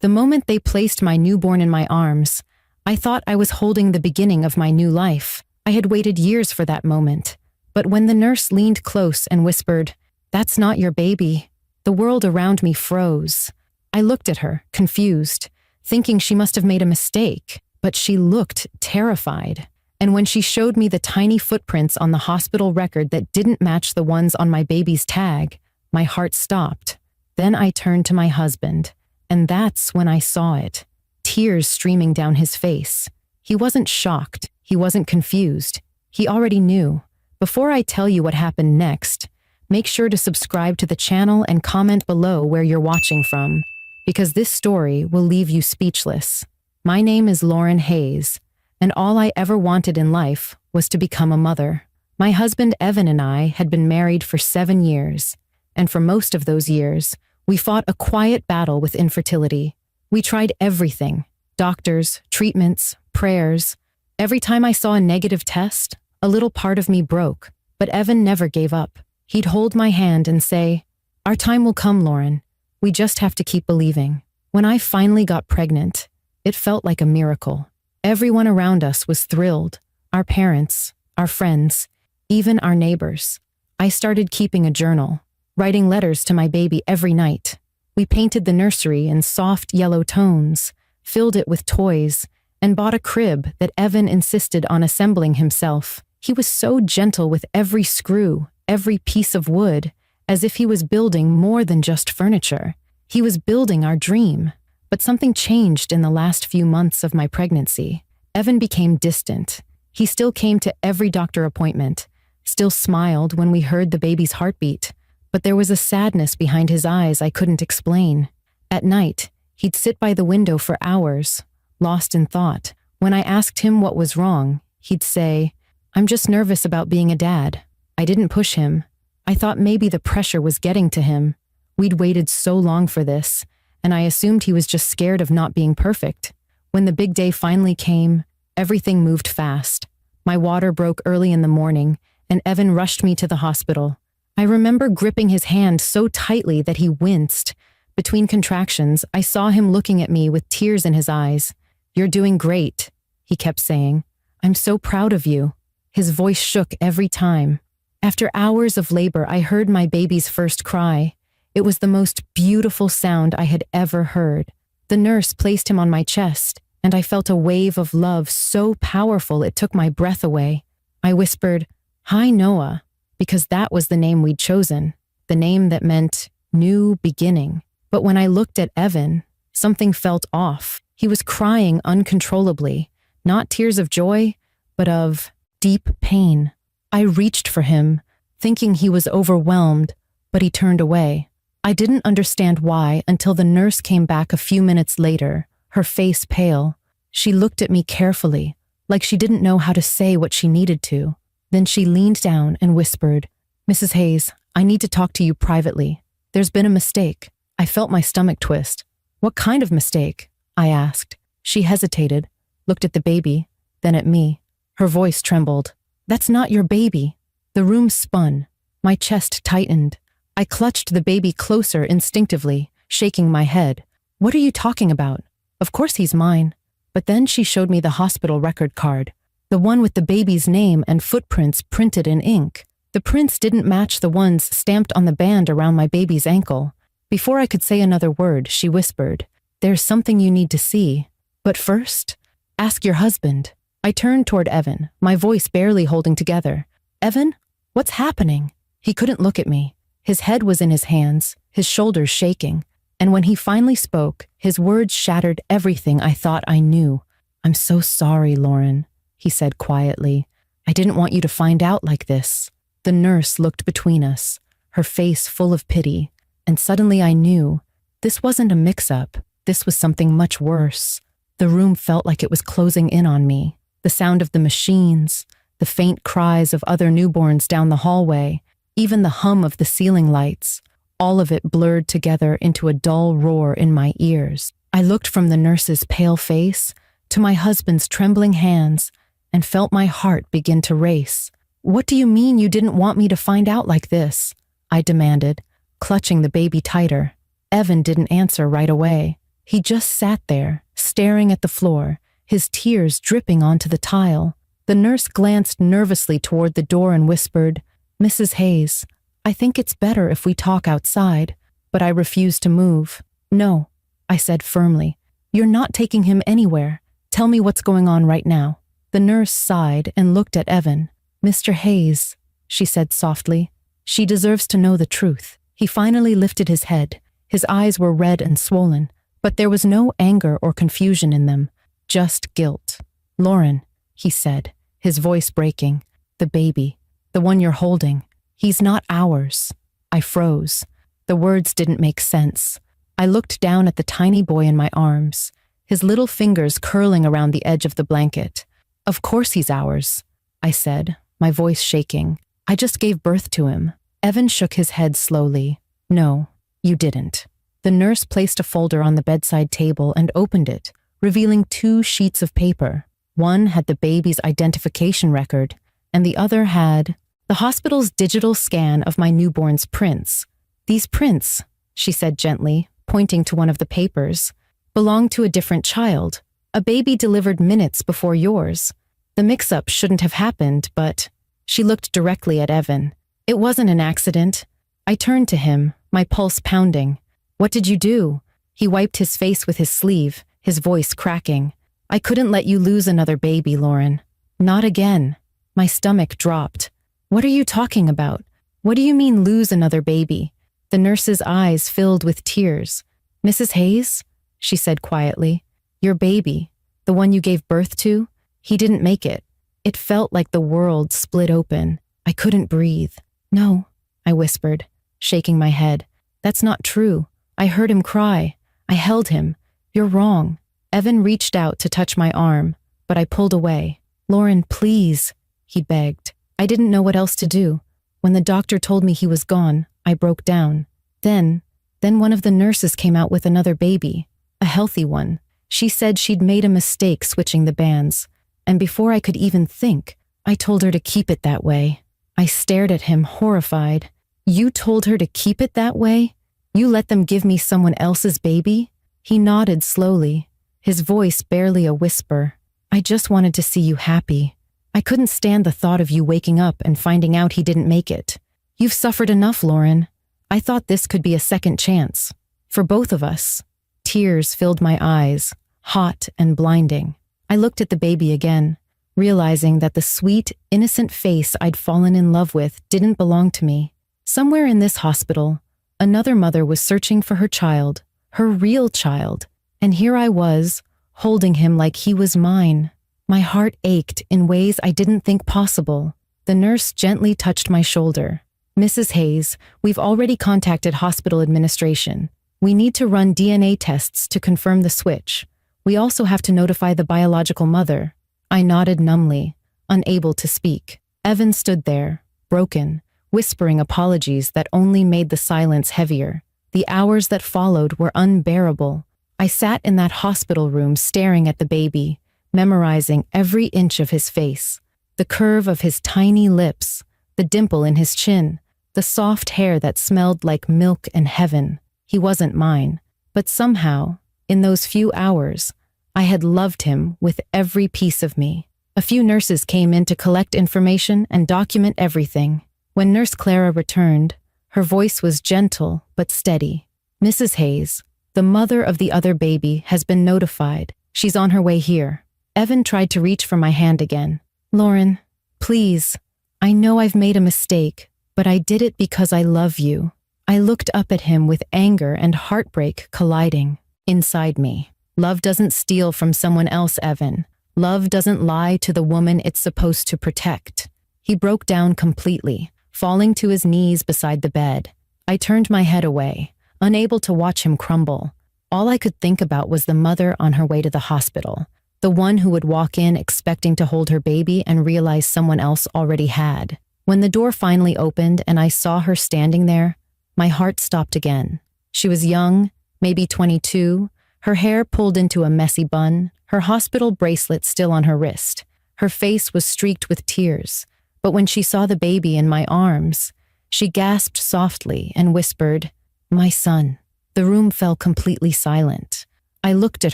The moment they placed my newborn in my arms, I thought I was holding the beginning of my new life. I had waited years for that moment. But when the nurse leaned close and whispered, "That's not your baby," the world around me froze. I looked at her, confused, thinking she must have made a mistake, but she looked terrified. And when she showed me the tiny footprints on the hospital record that didn't match the ones on my baby's tag, my heart stopped. Then I turned to my husband, and that's when I saw it. Tears streaming down his face. He wasn't shocked. He wasn't confused. He already knew. Before I tell you what happened next, make sure to subscribe to the channel and comment below where you're watching from, because this story will leave you speechless. My name is Lauren Hayes, and all I ever wanted in life was to become a mother. My husband Evan and I had been married for 7 years, and for most of those years, we fought a quiet battle with infertility. We tried everything: doctors, treatments, prayers. Every time I saw a negative test, a little part of me broke, but Evan never gave up. He'd hold my hand and say, "Our time will come, Lauren. We just have to keep believing." When I finally got pregnant, it felt like a miracle. Everyone around us was thrilled. Our parents, our friends, even our neighbors. I started keeping a journal, writing letters to my baby every night. We painted the nursery in soft yellow tones, filled it with toys, and bought a crib that Evan insisted on assembling himself. He was so gentle with every screw, every piece of wood, as if he was building more than just furniture. He was building our dream. But something changed in the last few months of my pregnancy. Evan became distant. He still came to every doctor appointment, still smiled when we heard the baby's heartbeat, but there was a sadness behind his eyes I couldn't explain. At night, he'd sit by the window for hours, lost in thought. When I asked him what was wrong, he'd say, "I'm just nervous about being a dad." I didn't push him. I thought maybe the pressure was getting to him. We'd waited so long for this, and I assumed he was just scared of not being perfect. When the big day finally came, everything moved fast. My water broke early in the morning, and Evan rushed me to the hospital. I remember gripping his hand so tightly that he winced. Between contractions, I saw him looking at me with tears in his eyes. "You're doing great," he kept saying. "I'm so proud of you." His voice shook every time. After hours of labor, I heard my baby's first cry. It was the most beautiful sound I had ever heard. The nurse placed him on my chest, and I felt a wave of love so powerful it took my breath away. I whispered, "Hi, Noah," because that was the name we'd chosen, the name that meant new beginning. But when I looked at Evan, something felt off. He was crying uncontrollably, not tears of joy, but of deep pain. I reached for him, thinking he was overwhelmed, but he turned away. I didn't understand why until the nurse came back a few minutes later, her face pale. She looked at me carefully, like she didn't know how to say what she needed to. Then she leaned down and whispered, "Mrs. Hayes, I need to talk to you privately. There's been a mistake." I felt my stomach twist. "What kind of mistake?" I asked. She hesitated, looked at the baby, then at me. Her voice trembled. "That's not your baby." The room spun. My chest tightened. I clutched the baby closer instinctively, shaking my head. "What are you talking about? Of course he's mine." But then she showed me the hospital record card, the one with the baby's name and footprints printed in ink. The prints didn't match the ones stamped on the band around my baby's ankle. Before I could say another word, she whispered, "There's something you need to see. But first, ask your husband." I turned toward Evan, my voice barely holding together. "Evan, what's happening?" He couldn't look at me. His head was in his hands, his shoulders shaking. And when he finally spoke, his words shattered everything I thought I knew. "I'm so sorry, Lauren," he said quietly. "I didn't want you to find out like this." The nurse looked between us, her face full of pity, and suddenly I knew this wasn't a mix-up. This was something much worse. The room felt like it was closing in on me. The sound of the machines, the faint cries of other newborns down the hallway, even the hum of the ceiling lights, all of it blurred together into a dull roar in my ears. I looked from the nurse's pale face to my husband's trembling hands and felt my heart begin to race. "What do you mean you didn't want me to find out like this?" I demanded, clutching the baby tighter. Evan didn't answer right away. He just sat there, staring at the floor, his tears dripping onto the tile. The nurse glanced nervously toward the door and whispered, "Mrs. Hayes, I think it's better if we talk outside," but I refused to move. "No," I said firmly. "You're not taking him anywhere. Tell me what's going on right now." The nurse sighed and looked at Evan. "Mr. Hayes," she said softly, "she deserves to know the truth." He finally lifted his head. His eyes were red and swollen, but there was no anger or confusion in them, just guilt. "Lauren," he said, his voice breaking, "the baby, the one you're holding, he's not ours." I froze. The words didn't make sense. I looked down at the tiny boy in my arms, his little fingers curling around the edge of the blanket. "Of course he's ours," I said, my voice shaking. "I just gave birth to him." Evan shook his head slowly. "No, you didn't." The nurse placed a folder on the bedside table and opened it, revealing 2 sheets of paper. One had the baby's identification record, and the other had the hospital's digital scan of my newborn's prints. "These prints," she said gently, pointing to one of the papers, "belong to a different child, a baby delivered minutes before yours. The mix-up shouldn't have happened, but—" She looked directly at Evan. "It wasn't an accident." I turned to him, my pulse pounding. "What did you do?" He wiped his face with his sleeve, his voice cracking. "I couldn't let you lose another baby, Lauren. Not again." My stomach dropped. "What are you talking about? What do you mean lose another baby?" The nurse's eyes filled with tears. "Mrs. Hayes," she said quietly, "your baby, the one you gave birth to, he didn't make it." It felt like the world split open. I couldn't breathe. "No," I whispered, shaking my head. "That's not true. I heard him cry. I held him. You're wrong." Evan reached out to touch my arm, but I pulled away. "Lauren, please," he begged. I didn't know what else to do. When the doctor told me he was gone, I broke down. Then one of the nurses came out with another baby, a healthy one. She said she'd made a mistake switching the bands, and before I could even think, I told her to keep it that way. I stared at him, horrified. "You told her to keep it that way? You let them give me someone else's baby?" He nodded slowly, his voice barely a whisper. "I just wanted to see you happy. I couldn't stand the thought of you waking up and finding out he didn't make it. You've suffered enough, Lauren. I thought this could be a second chance. For both of us." Tears filled my eyes, hot and blinding. I looked at the baby again, realizing that the sweet, innocent face I'd fallen in love with didn't belong to me. Somewhere in this hospital, another mother was searching for her child, her real child, and here I was, holding him like he was mine. My heart ached in ways I didn't think possible. The nurse gently touched my shoulder. "Mrs. Hayes, we've already contacted hospital administration. We need to run DNA tests to confirm the switch. We also have to notify the biological mother." I nodded numbly, unable to speak. Evan stood there, broken, whispering apologies that only made the silence heavier. The hours that followed were unbearable. I sat in that hospital room staring at the baby, memorizing every inch of his face, the curve of his tiny lips, the dimple in his chin, the soft hair that smelled like milk and heaven. He wasn't mine, but somehow, in those few hours, I had loved him with every piece of me. A few nurses came in to collect information and document everything. When Nurse Clara returned, her voice was gentle but steady. "Mrs. Hayes, the mother of the other baby has been notified. She's on her way here." Evan tried to reach for my hand again. "Lauren, please. I know I've made a mistake, but I did it because I love you." I looked up at him with anger and heartbreak colliding inside me. Love doesn't steal from someone else, Evan. Love doesn't lie to the woman it's supposed to protect. He broke down completely, falling to his knees beside the bed. I turned my head away, unable to watch him crumble. All I could think about was the mother on her way to the hospital, the one who would walk in expecting to hold her baby and realize someone else already had. When the door finally opened and I saw her standing there, my heart stopped again. She was young, maybe 22, her hair pulled into a messy bun, her hospital bracelet still on her wrist. Her face was streaked with tears, but when she saw the baby in my arms, she gasped softly and whispered, "My son." The room fell completely silent. I looked at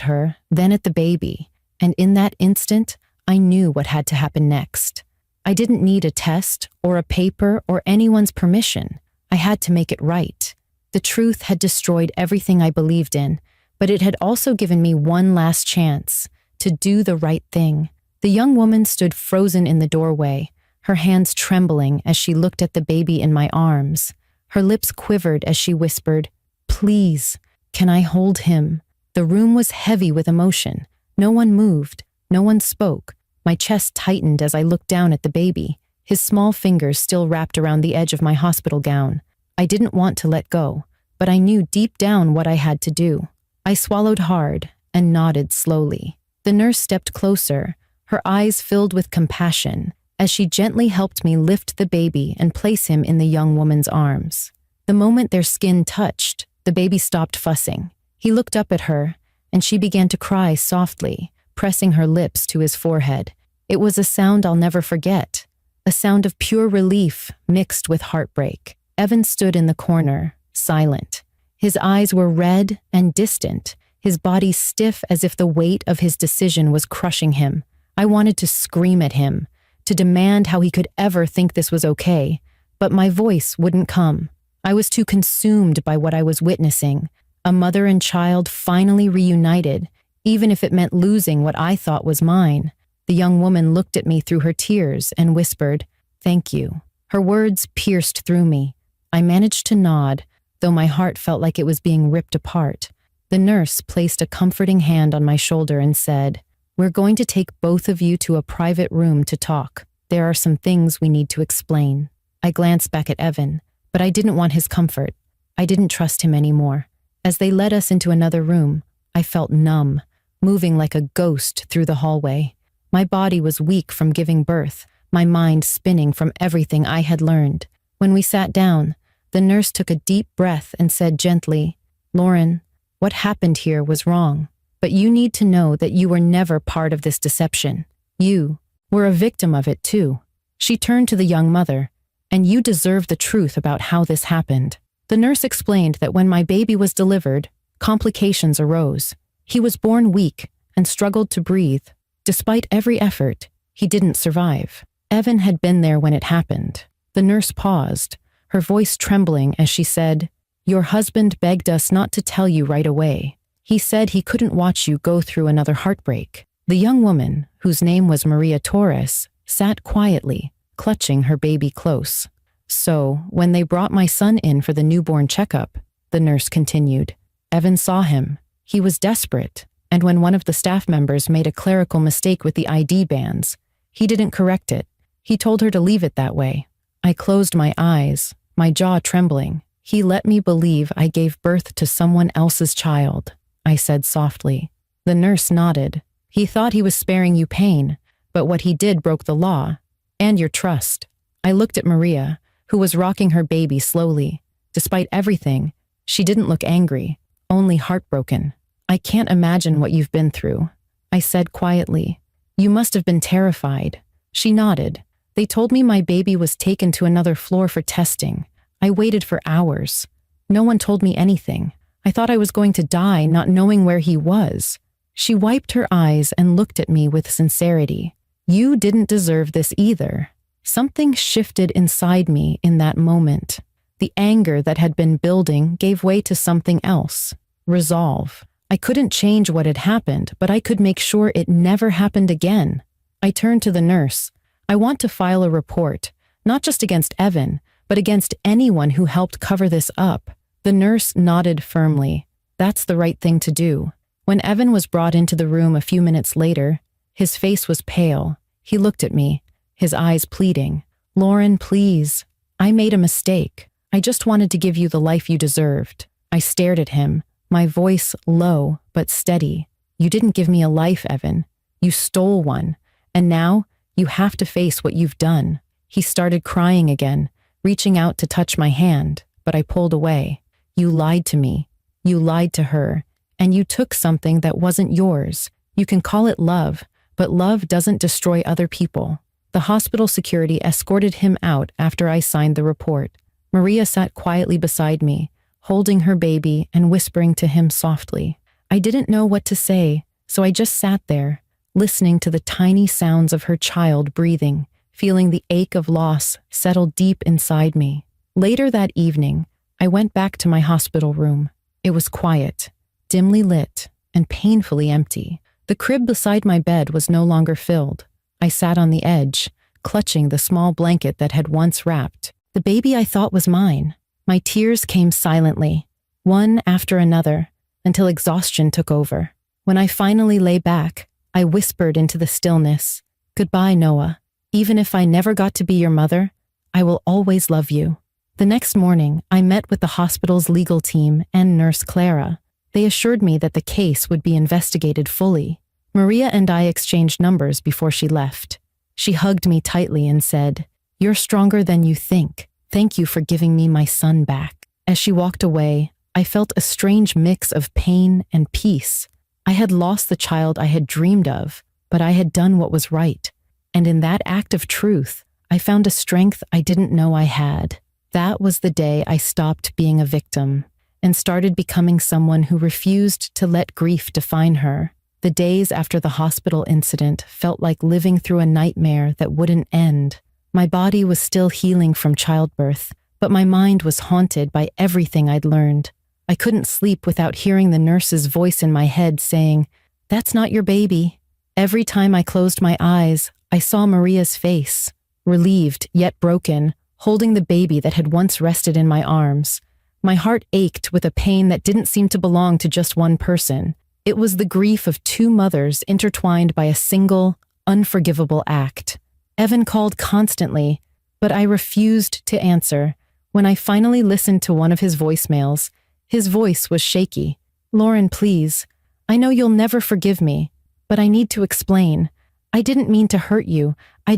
her, then at the baby, and in that instant, I knew what had to happen next. I didn't need a test or a paper or anyone's permission. I had to make it right. The truth had destroyed everything I believed in, but it had also given me one last chance to do the right thing. The young woman stood frozen in the doorway, her hands trembling as she looked at the baby in my arms. Her lips quivered as she whispered, "Please, can I hold him?" The room was heavy with emotion. No one moved. No one spoke. My chest tightened as I looked down at the baby, his small fingers still wrapped around the edge of my hospital gown. I didn't want to let go, but I knew deep down what I had to do. I swallowed hard and nodded slowly. The nurse stepped closer, her eyes filled with compassion, as she gently helped me lift the baby and place him in the young woman's arms. The moment their skin touched, the baby stopped fussing. He looked up at her, and she began to cry softly, pressing her lips to his forehead. It was a sound I'll never forget, a sound of pure relief mixed with heartbreak. Evan stood in the corner, silent. His eyes were red and distant, his body stiff as if the weight of his decision was crushing him. I wanted to scream at him, to demand how he could ever think this was okay, but my voice wouldn't come. I was too consumed by what I was witnessing, a mother and child finally reunited, even if it meant losing what I thought was mine. The young woman looked at me through her tears and whispered, "Thank you." Her words pierced through me. I managed to nod, though my heart felt like it was being ripped apart. The nurse placed a comforting hand on my shoulder and said, "We're going to take both of you to a private room to talk. There are some things we need to explain." I glanced back at Evan, but I didn't want his comfort. I didn't trust him anymore. As they led us into another room, I felt numb, moving like a ghost through the hallway. My body was weak from giving birth, my mind spinning from everything I had learned. When we sat down, the nurse took a deep breath and said gently, "Lauren, what happened here was wrong, but you need to know that you were never part of this deception. You were a victim of it too." She turned to the young mother, "And you deserve the truth about how this happened." The nurse explained that when my baby was delivered, complications arose. He was born weak and struggled to breathe. Despite every effort, he didn't survive. Evan had been there when it happened. The nurse paused, her voice trembling as she said, "Your husband begged us not to tell you right away. He said he couldn't watch you go through another heartbreak." The young woman, whose name was Maria Torres, sat quietly, clutching her baby close. "So, when they brought my son in for the newborn checkup," the nurse continued, "Evan saw him. He was desperate, and when one of the staff members made a clerical mistake with the ID bands, he didn't correct it. He told her to leave it that way." I closed my eyes, my jaw trembling. "He let me believe I gave birth to someone else's child," I said softly. The nurse nodded. "He thought he was sparing you pain, but what he did broke the law, and your trust." I looked at Maria, who was rocking her baby slowly. Despite everything, she didn't look angry, only heartbroken. "I can't imagine what you've been through," I said quietly. "You must have been terrified." She nodded. "They told me my baby was taken to another floor for testing. I waited for hours. No one told me anything. I thought I was going to die not knowing where he was." She wiped her eyes and looked at me with sincerity. "You didn't deserve this either." Something shifted inside me in that moment. The anger that had been building gave way to something else. Resolve. I couldn't change what had happened, but I could make sure it never happened again. I turned to the nurse. "I want to file a report, not just against Evan, but against anyone who helped cover this up." The nurse nodded firmly. "That's the right thing to do." When Evan was brought into the room a few minutes later, his face was pale. He looked at me, his eyes pleading. "Lauren, please. I made a mistake. I just wanted to give you the life you deserved." I stared at him, my voice low but steady. "You didn't give me a life, Evan. You stole one. And now you have to face what you've done." He started crying again, reaching out to touch my hand, but I pulled away. "You lied to me. You lied to her. And you took something that wasn't yours. You can call it love, but love doesn't destroy other people." The hospital security escorted him out after I signed the report. Maria sat quietly beside me, holding her baby and whispering to him softly. I I didn't know what to say, so I just sat there, listening to the tiny sounds of her child breathing, feeling the ache of loss settle deep inside me. Later that evening, I went back to my hospital room. It was quiet, dimly lit, and painfully empty. The crib beside my bed was no longer filled. I sat on the edge, clutching the small blanket that had once wrapped the baby I thought was mine. My tears came silently, one after another, until exhaustion took over. When I finally lay back, I whispered into the stillness, "Goodbye, Noah. Even if I never got to be your mother, I will always love you." The next morning, I met with the hospital's legal team and Nurse Clara. They assured me that the case would be investigated fully. Maria and I exchanged numbers before she left. She hugged me tightly and said, "You're stronger than you think. Thank you for giving me my son back." As she walked away, I felt a strange mix of pain and peace. I had lost the child I had dreamed of, but I had done what was right. And in that act of truth, I found a strength I didn't know I had. That was the day I stopped being a victim and started becoming someone who refused to let grief define her. The days after the hospital incident felt like living through a nightmare that wouldn't end. My body was still healing from childbirth, but my mind was haunted by everything I'd learned. I couldn't sleep without hearing the nurse's voice in my head saying, "That's not your baby." Every time I closed my eyes, I saw Maria's face, relieved yet broken, holding the baby that had once rested in my arms. My heart ached with a pain that didn't seem to belong to just one person. It was the grief of two mothers intertwined by a single, unforgivable act. Evan called constantly, but I refused to answer. When I finally listened to one of his voicemails, his voice was shaky. "Lauren, please. I know you'll never forgive me, but I need to explain. I didn't mean to hurt you. I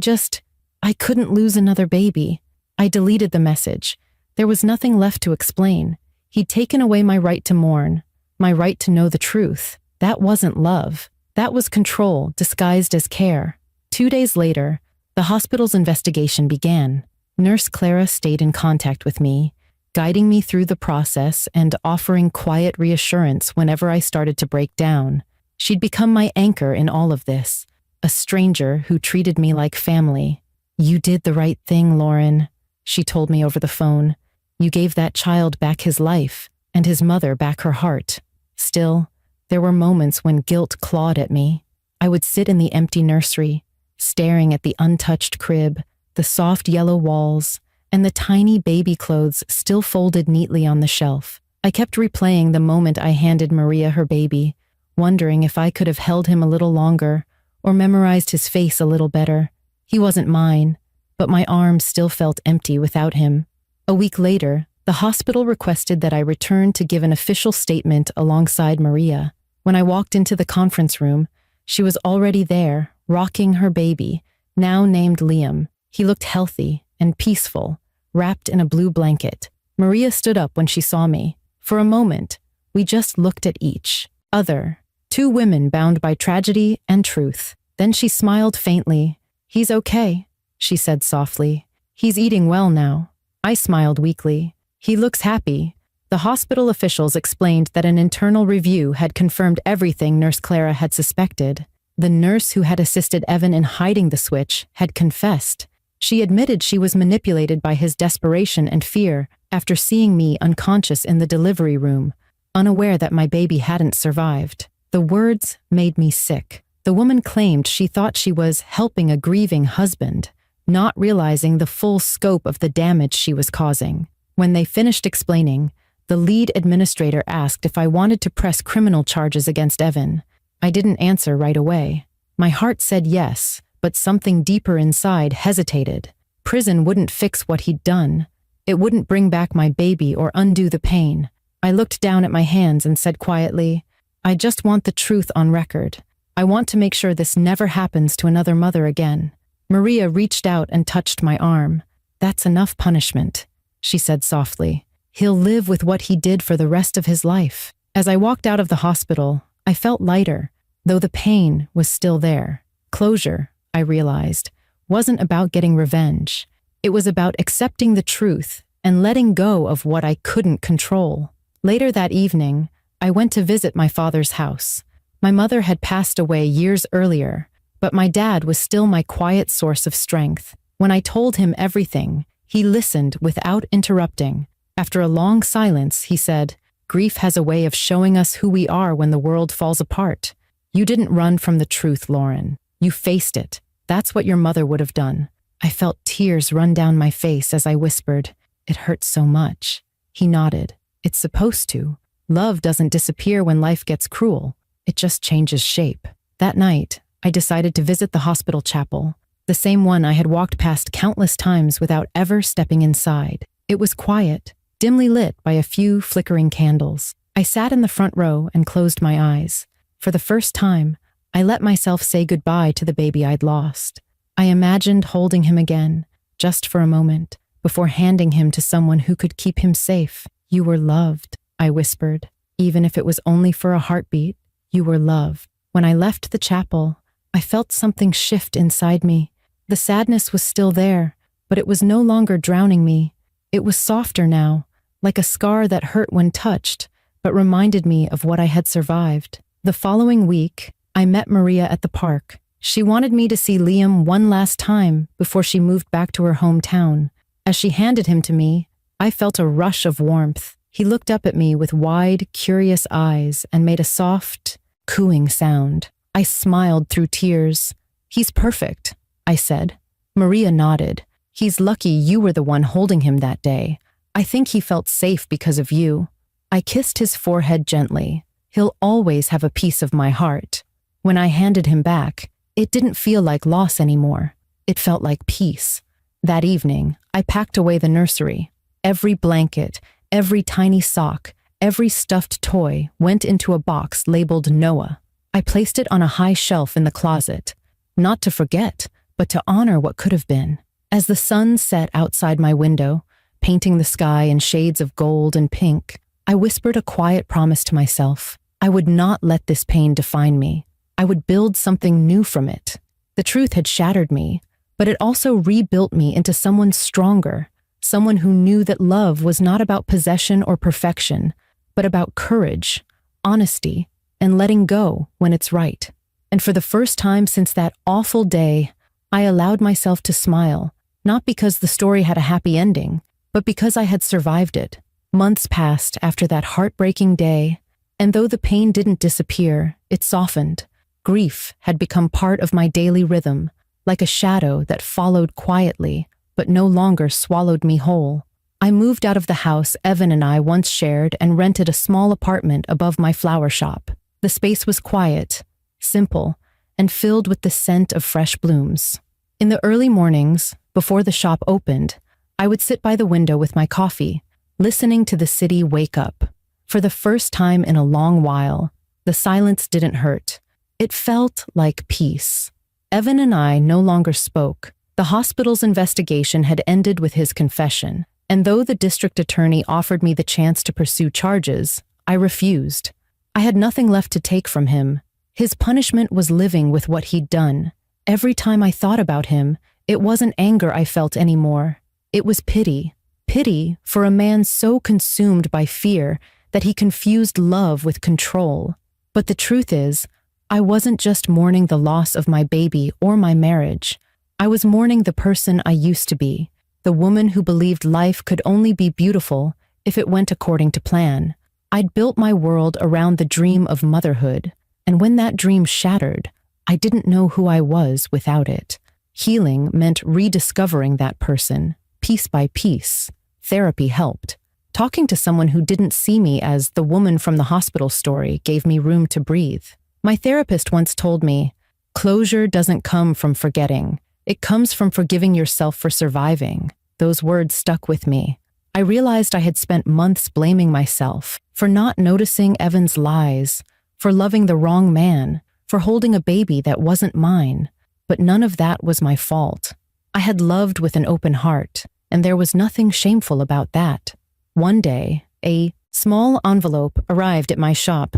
couldn't lose another baby." I deleted the message. There was nothing left to explain. He'd taken away my right to mourn, my right to know the truth. That wasn't love. That was control disguised as care. 2 days later, the hospital's investigation began. Nurse Clara stayed in contact with me, guiding me through the process and offering quiet reassurance whenever I started to break down. She'd become my anchor in all of this, a stranger who treated me like family. "You did the right thing, Lauren," she told me over the phone. "You gave that child back his life and his mother back her heart." Still, there were moments when guilt clawed at me. I would sit in the empty nursery, staring at the untouched crib, the soft yellow walls, and the tiny baby clothes still folded neatly on the shelf. I kept replaying the moment I handed Maria her baby, wondering if I could have held him a little longer or memorized his face a little better. He wasn't mine, but my arms still felt empty without him. A week later, the hospital requested that I return to give an official statement alongside Maria. When I walked into the conference room, she was already there, rocking her baby, now named Liam. He looked healthy and peaceful, wrapped in a blue blanket. Maria stood up when she saw me. For a moment, we just looked at each other, two women bound by tragedy and truth. Then she smiled faintly. "He's okay," she said softly. "He's eating well now." I smiled weakly. "He looks happy." The hospital officials explained that an internal review had confirmed everything Nurse Clara had suspected. The nurse who had assisted Evan in hiding the switch had confessed. She admitted she was manipulated by his desperation and fear after seeing me unconscious in the delivery room, unaware that my baby hadn't survived. The words made me sick. The woman claimed she thought she was helping a grieving husband, not realizing the full scope of the damage she was causing. When they finished explaining, the lead administrator asked if I wanted to press criminal charges against Evan. I didn't answer right away. My heart said yes, but something deeper inside hesitated. Prison wouldn't fix what he'd done. It wouldn't bring back my baby or undo the pain. I looked down at my hands and said quietly, "I just want the truth on record. I want to make sure this never happens to another mother again." Maria reached out and touched my arm. "That's enough punishment," she said softly. "He'll live with what he did for the rest of his life." As I walked out of the hospital, I felt lighter, though the pain was still there. Closure, I realized, wasn't about getting revenge. It was about accepting the truth and letting go of what I couldn't control. Later that evening, I went to visit my father's house. My mother had passed away years earlier, but my dad was still my quiet source of strength. When I told him everything, he listened without interrupting. After a long silence, he said, "Grief has a way of showing us who we are when the world falls apart. You didn't run from the truth, Lauren. You faced it. That's what your mother would have done." I felt tears run down my face as I whispered, "It hurts so much." He nodded. "It's supposed to. Love doesn't disappear when life gets cruel. It just changes shape." That night, I decided to visit the hospital chapel, the same one I had walked past countless times without ever stepping inside. It was quiet, dimly lit by a few flickering candles. I sat in the front row and closed my eyes. For the first time, I let myself say goodbye to the baby I'd lost. I imagined holding him again, just for a moment, before handing him to someone who could keep him safe. "You were loved," I whispered. "Even if it was only for a heartbeat, you were loved." When I left the chapel, I felt something shift inside me. The sadness was still there, but it was no longer drowning me. It was softer now, like a scar that hurt when touched, but reminded me of what I had survived. The following week, I met Maria at the park. She wanted me to see Liam one last time before she moved back to her hometown. As she handed him to me, I felt a rush of warmth. He looked up at me with wide, curious eyes and made a soft, cooing sound. I smiled through tears. "He's perfect," I said. Maria nodded. "He's lucky you were the one holding him that day. I think he felt safe because of you." I kissed his forehead gently. "He'll always have a piece of my heart." When I handed him back, it didn't feel like loss anymore. It felt like peace. That evening, I packed away the nursery. Every blanket, every tiny sock, every stuffed toy went into a box labeled Noah. I placed it on a high shelf in the closet, not to forget, but to honor what could have been. As the sun set outside my window, painting the sky in shades of gold and pink, I whispered a quiet promise to myself. I would not let this pain define me. I would build something new from it. The truth had shattered me, but it also rebuilt me into someone stronger, someone who knew that love was not about possession or perfection, but about courage, honesty, and letting go when it's right. And for the first time since that awful day, I allowed myself to smile, not because the story had a happy ending, but because I had survived it. Months passed after that heartbreaking day, and though the pain didn't disappear, it softened. Grief had become part of my daily rhythm, like a shadow that followed quietly, but no longer swallowed me whole. I moved out of the house Evan and I once shared and rented a small apartment above my flower shop. The space was quiet, simple, and filled with the scent of fresh blooms. In the early mornings, before the shop opened, I would sit by the window with my coffee, listening to the city wake up. For the first time in a long while, the silence didn't hurt. It felt like peace. Evan and I no longer spoke. The hospital's investigation had ended with his confession, and though the district attorney offered me the chance to pursue charges, I refused. I had nothing left to take from him. His punishment was living with what he'd done. Every time I thought about him, it wasn't anger I felt anymore. It was pity. Pity for a man so consumed by fear that he confused love with control. But the truth is, I wasn't just mourning the loss of my baby or my marriage. I was mourning the person I used to be, the woman who believed life could only be beautiful if it went according to plan. I'd built my world around the dream of motherhood, and when that dream shattered, I didn't know who I was without it. Healing meant rediscovering that person, piece by piece. Therapy helped. Talking to someone who didn't see me as the woman from the hospital story gave me room to breathe. My therapist once told me, "Closure doesn't come from forgetting. It comes from forgiving yourself for surviving." Those words stuck with me. I realized I had spent months blaming myself for not noticing Evan's lies, for loving the wrong man, for holding a baby that wasn't mine. But none of that was my fault. I had loved with an open heart, and there was nothing shameful about that. One day, a small envelope arrived at my shop.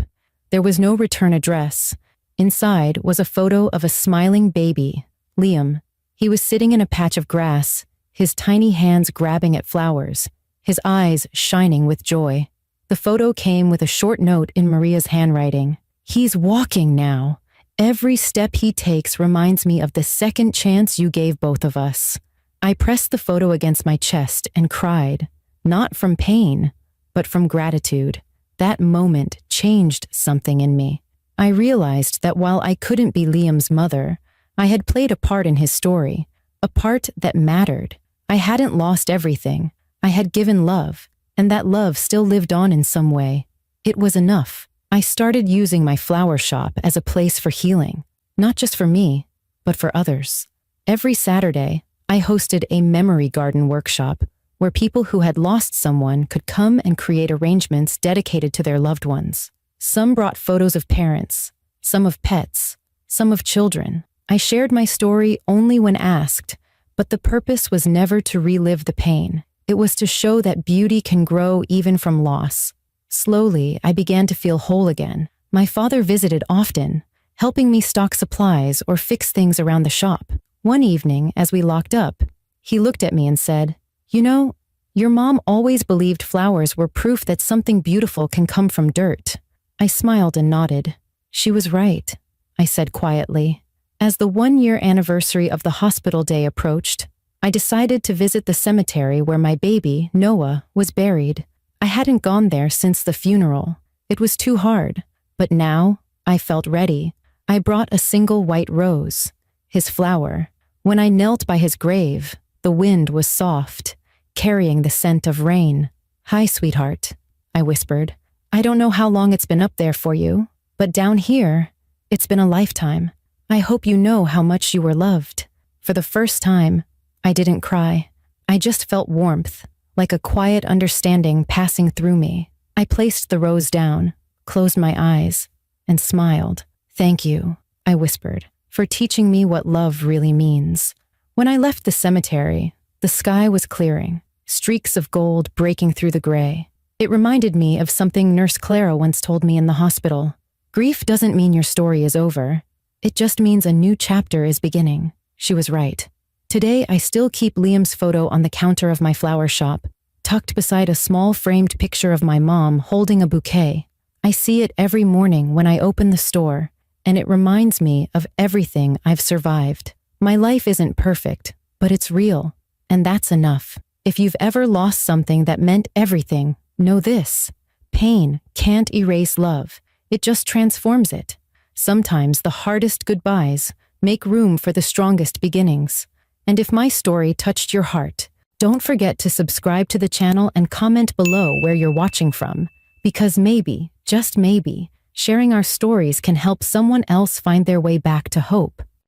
There was no return address. Inside was a photo of a smiling baby, Liam. He was sitting in a patch of grass, his tiny hands grabbing at flowers, his eyes shining with joy. The photo came with a short note in Maria's handwriting. "He's walking now. Every step he takes reminds me of the second chance you gave both of us." I pressed the photo against my chest and cried, not from pain, but from gratitude. That moment changed something in me. I realized that while I couldn't be Liam's mother, I had played a part in his story, a part that mattered. I hadn't lost everything. I had given love, and that love still lived on in some way. It was enough. I started using my flower shop as a place for healing, not just for me, but for others. Every Saturday, I hosted a memory garden workshop where people who had lost someone could come and create arrangements dedicated to their loved ones. Some brought photos of parents, some of pets, some of children. I shared my story only when asked, but the purpose was never to relive the pain. It was to show that beauty can grow even from loss. Slowly, I began to feel whole again. My father visited often, helping me stock supplies or fix things around the shop. One evening, as we locked up, he looked at me and said, "You know, your mom always believed flowers were proof that something beautiful can come from dirt." I smiled and nodded. "She was right," I said quietly. As the 1-year anniversary of the hospital day approached, I decided to visit the cemetery where my baby, Noah, was buried. I hadn't gone there since the funeral. It was too hard, but now I felt ready. I brought a single white rose, his flower. When I knelt by his grave, the wind was soft, carrying the scent of rain. "Hi, sweetheart," I whispered. "I don't know how long it's been up there for you, but down here, it's been a lifetime. I hope you know how much you were loved." For the first time, I didn't cry. I just felt warmth, like a quiet understanding passing through me. I placed the rose down, closed my eyes, and smiled. "Thank you," I whispered, "for teaching me what love really means." When I left the cemetery, the sky was clearing, streaks of gold breaking through the gray. It reminded me of something Nurse Clara once told me in the hospital. "Grief doesn't mean your story is over. It just means a new chapter is beginning." She was right. Today, I still keep Liam's photo on the counter of my flower shop, tucked beside a small framed picture of my mom holding a bouquet. I see it every morning when I open the store, and it reminds me of everything I've survived. My life isn't perfect, but it's real, and that's enough. If you've ever lost something that meant everything, know this: pain can't erase love. It just transforms it. Sometimes the hardest goodbyes make room for the strongest beginnings. And if my story touched your heart, don't forget to subscribe to the channel and comment below where you're watching from, because maybe, just maybe, sharing our stories can help someone else find their way back to hope.